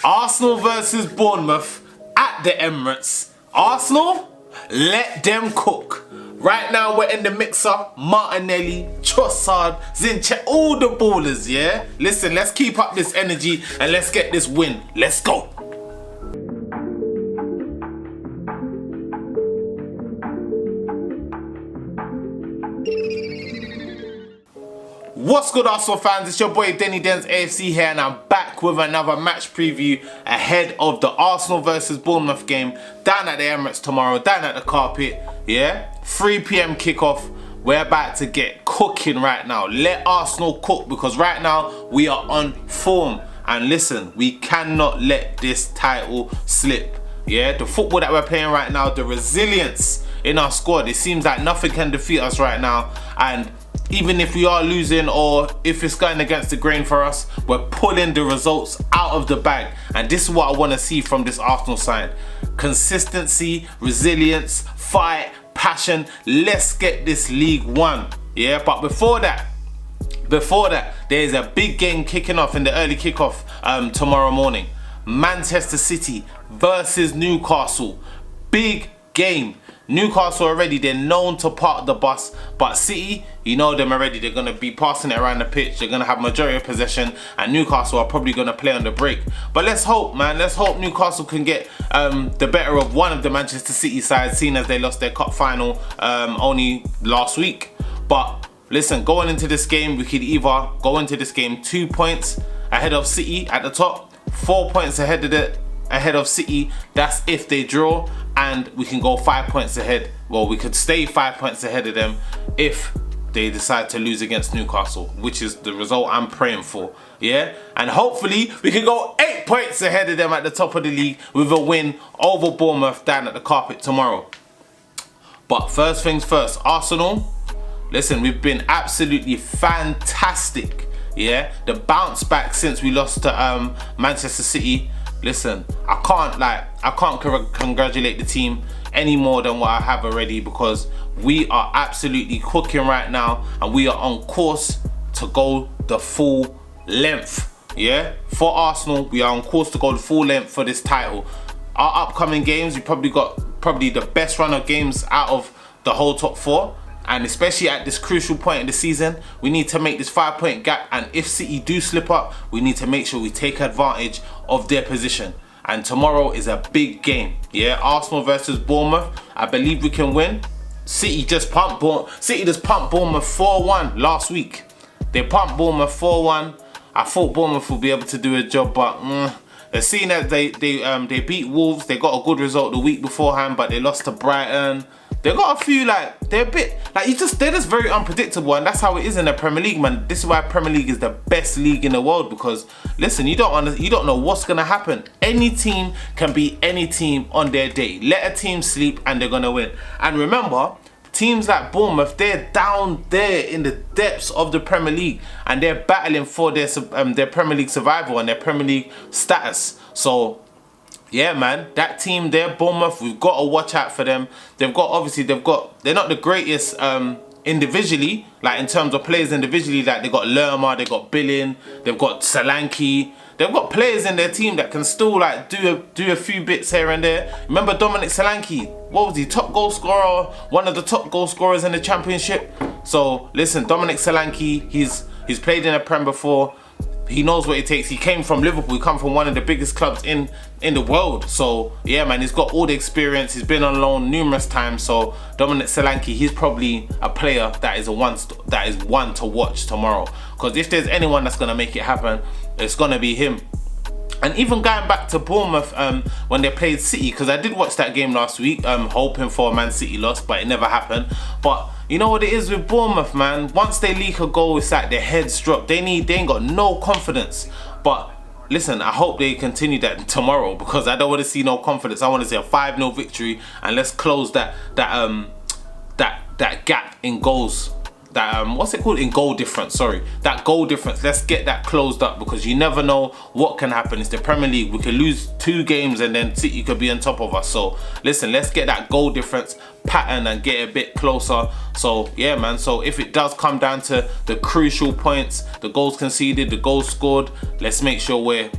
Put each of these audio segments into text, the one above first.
Arsenal versus Bournemouth at the Emirates. Arsenal, let them cook. Right now we're in the mixer. Martinelli, Trossard, Zinchenko, all the ballers, yeah? Listen, let's keep up this energy and let's get this win. Let's go. What's good, Arsenal fans? It's your boy Dennydenzafc here, and I'm back with another match preview ahead of the Arsenal versus Bournemouth game down at the Emirates tomorrow, down at the carpet. Yeah, 3 p.m. kickoff. We're about to get cooking right now. Let Arsenal cook, because right now we are on form. And listen, we cannot let this title slip. Yeah, the football that we're playing right now, the resilience in our squad, it seems like nothing can defeat us right now. And even if we are losing or if it's going against the grain for us, we're pulling the results out of the bag. And this is what I want to see from this Arsenal side. Consistency, resilience, fight, passion. Let's get this league won. Yeah, but before that, there's a big game kicking off in the early kickoff tomorrow morning. Manchester City versus Newcastle. Big game. Newcastle already, they're known to park the bus, but City, you know them already, they're going to be passing it around the pitch, they're going to have majority of possession, and Newcastle are probably going to play on the break. But let's hope, man, let's hope Newcastle can get the better of one of the Manchester City sides, seeing as they lost their cup final only last week. But listen, going into this game, we could either go into this game 2 points ahead of City at the top, 4 points ahead of City, that's if they draw, and we can go 5 points ahead. Well, we could stay 5 points ahead of them if they decide to lose against Newcastle, which is the result I'm praying for. Yeah, and hopefully we can go 8 points ahead of them at the top of the league with a win over Bournemouth down at the carpet tomorrow. But first things first, Arsenal, listen, we've been absolutely fantastic. Yeah, the bounce back since we lost to Manchester City. Listen, I can't congratulate the team any more than what I have already, because we are absolutely cooking right now and we are on course to go the full length. Yeah, for Arsenal, we are on course to go the full length for this title. Our upcoming games, we probably got the best run of games out of the whole top four. And especially at this crucial point in the season, we need to make this 5 point gap. And if City do slip up, we need to make sure we take advantage of their position. And tomorrow is a big game. Yeah, Arsenal versus Bournemouth. I believe we can win. City just pumped Bournemouth 4-1 last week. They pumped Bournemouth 4-1. I thought Bournemouth would be able to do a job, but seeing that they beat Wolves, they got a good result the week beforehand, but they lost to Brighton. They got a few, they're a bit, they're just very unpredictable, and that's how it is in the Premier League, man. This is why Premier League is the best league in the world, because listen, you don't know what's gonna happen. Any team can beat any team on their day. Let a team sleep and they're gonna win. And remember, teams like Bournemouth, they're down there in the depths of the Premier League, and they're battling for their Premier League survival and their Premier League status. So yeah, man, that team there, Bournemouth, we've got to watch out for them. They're not the greatest individually, in terms of players individually. They got Lerma, they got Billing, they've got Solanke. They've got players in their team that can still do a few bits here and there. Remember Dominic Solanke? What was he? Top goal scorer, one of the top goal scorers in the Championship. So listen, Dominic Solanke, he's played in a Prem before. He knows what it takes. He came from Liverpool. He come from one of the biggest clubs in the world. So yeah, man, he's got all the experience. He's been on loan numerous times. So Dominic Solanke, he's probably a player that is one to watch tomorrow. Because if there's anyone that's gonna make it happen, it's gonna be him. And even going back to Bournemouth when they played City, because I did watch that game last week, hoping for a Man City loss, but it never happened. But you know what it is with Bournemouth, man? Once they leak a goal, it's like their heads drop. They ain't got no confidence. But listen, I hope they continue that tomorrow, because I don't want to see no confidence. I want to see a 5-0 victory, and let's close that gap in goals what's it called, in goal difference, sorry, that goal difference, let's get that closed up, because you never know what can happen. It's the Premier League, we could lose 2 games and then City could be on top of us. So listen, let's get that goal difference pattern and get a bit closer. So yeah, man, so if it does come down to the crucial points, the goals conceded, the goals scored, let's make sure we're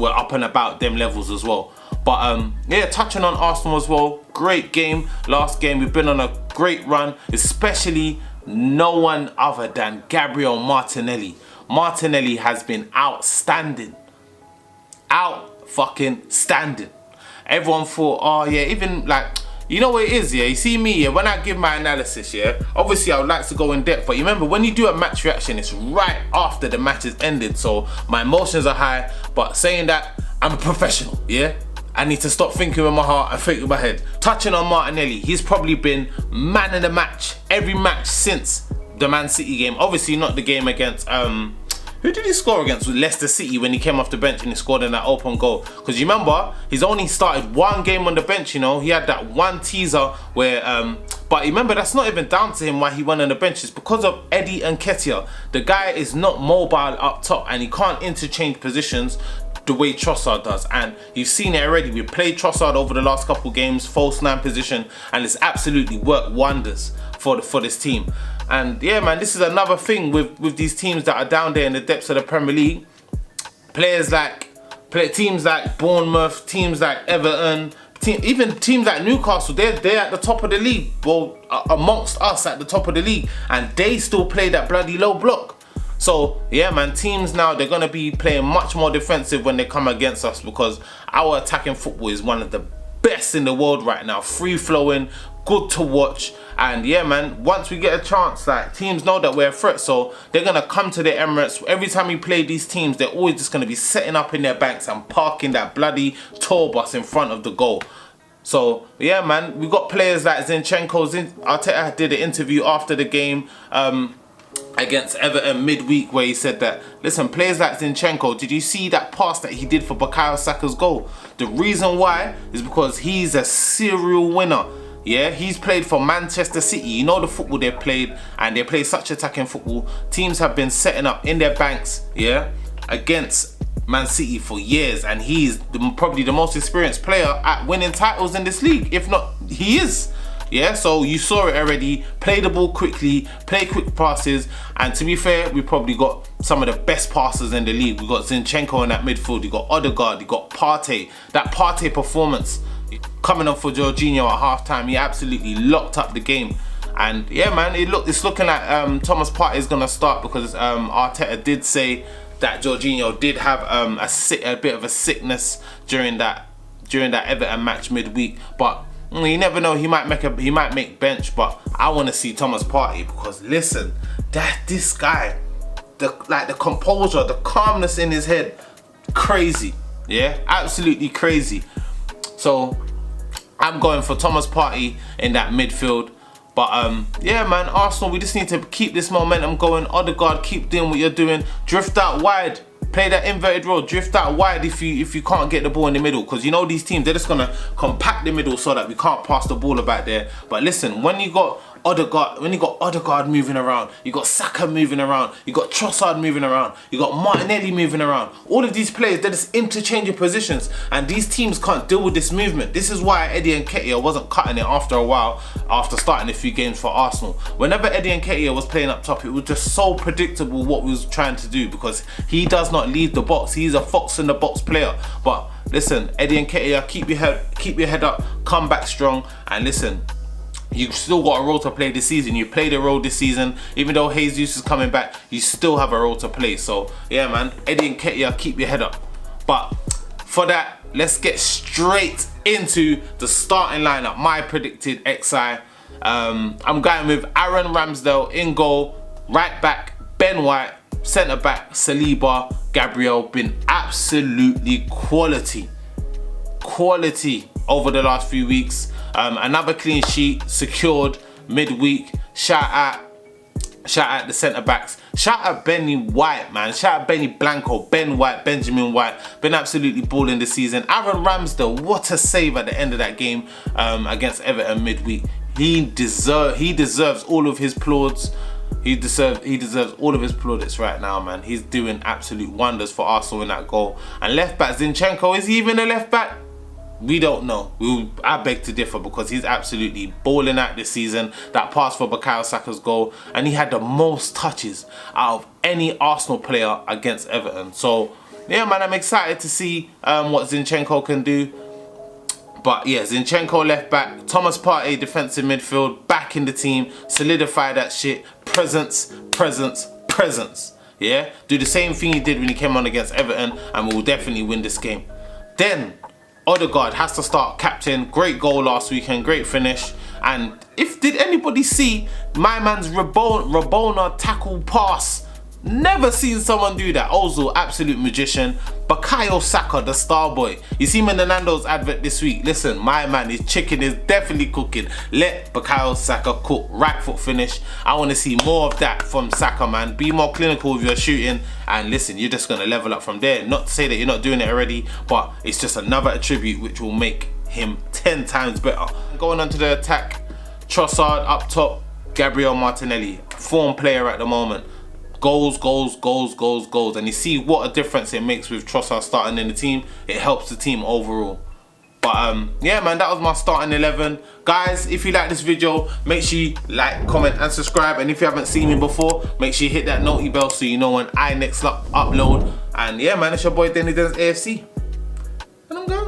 up and about them levels as well. But yeah, touching on Arsenal as well, great game last game. We've been on a great run, especially no one other than Gabriel Martinelli. Martinelli has been outstanding. Out fucking standing. Everyone thought, oh yeah, even like, you know what it is, yeah? You see me, yeah, when I give my analysis, yeah, obviously I would like to go in depth, but you remember when you do a match reaction, it's right after the match has ended, so my emotions are high. But saying that, I'm a professional, yeah? I need to stop thinking with my heart and thinking with my head. Touching on Martinelli, he's probably been man of the match every match since the Man City game. Obviously not the game against, who did he score against? With Leicester City, when he came off the bench and he scored in that open goal. Because you remember, he's only started 1 game on the bench, you know. He had that 1 teaser where, but remember, that's not even down to him why he went on the bench. It's because of Eddie Nketiah. The guy is not mobile up top and he can't interchange positions the way Trossard does, and you've seen it already. We played Trossard over the last couple games, false 9 position, and it's absolutely worked wonders for this team. And yeah, man, this is another thing with these teams that are down there in the depths of the Premier League. Teams like Bournemouth, teams like Everton, even teams like Newcastle, they're at the top of the league, well, amongst us at the top of the league, and they still play that bloody low block. So yeah, man, teams now, they're going to be playing much more defensive when they come against us, because our attacking football is one of the best in the world right now. Free flowing, good to watch. And yeah, man, once we get a chance, like, teams know that we're a threat, so they're going to come to the Emirates. Every time we play these teams, they're always just going to be setting up in their banks and parking that bloody tour bus in front of the goal. So yeah, man, we got players like Zinchenko. Arteta did an interview after the game against Everton midweek where he said that, listen, players like Zinchenko, did you see that pass that he did for Bukayo Saka's goal? The reason why is because he's a serial winner. Yeah, he's played for Manchester City. You know the football they've played, and they play such attacking football. Teams have been setting up in their banks, yeah, against Man City for years, and he's probably the most experienced player at winning titles in this league. If not, he is. Yeah, so you saw it already. Play the ball quickly, play quick passes, and to be fair, we probably got some of the best passers in the league. We got Zinchenko in that midfield, you got Odegaard, you got Partey. That Partey performance coming up for Jorginho at halftime, he absolutely locked up the game. And yeah, man, it's looking like Thomas Partey is gonna start, because Arteta did say that Jorginho did have a bit of a sickness during that Everton match midweek, but you never know, he might make bench. But I want to see Thomas Partey, because listen, this guy, the composure, the calmness in his head, crazy. Yeah, absolutely crazy. So I'm going for Thomas Partey in that midfield. But yeah, man, Arsenal, we just need to keep this momentum going. Odegaard, keep doing what you're doing. Drift out wide. Play that inverted role, drift out wide if you can't get the ball in the middle, because you know these teams, they're just gonna compact the middle so that we can't pass the ball about there. But listen, when you got Odegaard moving around, you got Saka moving around, you got Trossard moving around, you got Martinelli moving around. All of these players, they're just interchanging positions, and these teams can't deal with this movement. This is why Eddie Nketiah wasn't cutting it after a while, after starting a few games for Arsenal. Whenever Eddie Nketiah was playing up top, it was just so predictable what we was trying to do, because he does not leave the box. He's a fox in the box player. But listen, Eddie Nketiah, keep your head up, come back strong, and listen, you still got a role to play this season. You played a role this season. Even though Jesus is coming back, you still have a role to play. So yeah, man, Eddie Nketiah, keep your head up. But for that, let's get straight into the starting lineup. My predicted XI. I'm going with Aaron Ramsdale in goal, right back Ben White, centre back Saliba. Gabriel been absolutely quality over the last few weeks. Another clean sheet secured midweek. Shout out the centre backs. Shout out Benny White, man. Shout out Benny Blanco, Ben White, Benjamin White. Been absolutely balling this season. Aaron Ramsdale, what a save at the end of that game against Everton midweek. He deserves all of his plaudits. He deserves all of his plaudits right now, man. He's doing absolute wonders for Arsenal in that goal. And left back Zinchenko, is he even a left back? We don't know. I beg to differ, because he's absolutely balling out this season. That pass for Bukayo Saka's goal, and he had the most touches out of any Arsenal player against Everton. So yeah, man, I'm excited to see what Zinchenko can do. But yeah, Zinchenko left back, Thomas Partey defensive midfield, back in the team, solidify that shit. Presence, presence, presence. Yeah, do the same thing he did when he came on against Everton, and we'll definitely win this game. Then Odegaard has to start captain. Great goal last weekend, great finish. And did anybody see my man's Rabona tackle pass? Never seen someone do that. Ozil, absolute magician. Bukayo Saka, the star boy. You see him in the Nando's advert this week. Listen, my man, his chicken is definitely cooking. Let Bukayo Saka cook. Right foot finish. I want to see more of that from Saka, man. Be more clinical with your shooting. And listen, you're just going to level up from there. Not to say that you're not doing it already, but it's just another attribute which will make him 10 times better. Going on to the attack. Trossard up top. Gabriel Martinelli. Form player at the moment. Goals, goals, goals, goals, goals. And you see what a difference it makes with Trossard starting in the team. It helps the team overall. But yeah, man, that was my starting 11. Guys, if you like this video, make sure you like, comment and subscribe. And if you haven't seen me before, make sure you hit that noti bell so you know when I next upload. And yeah, man, it's your boy Dennydenzafc. And I'm going.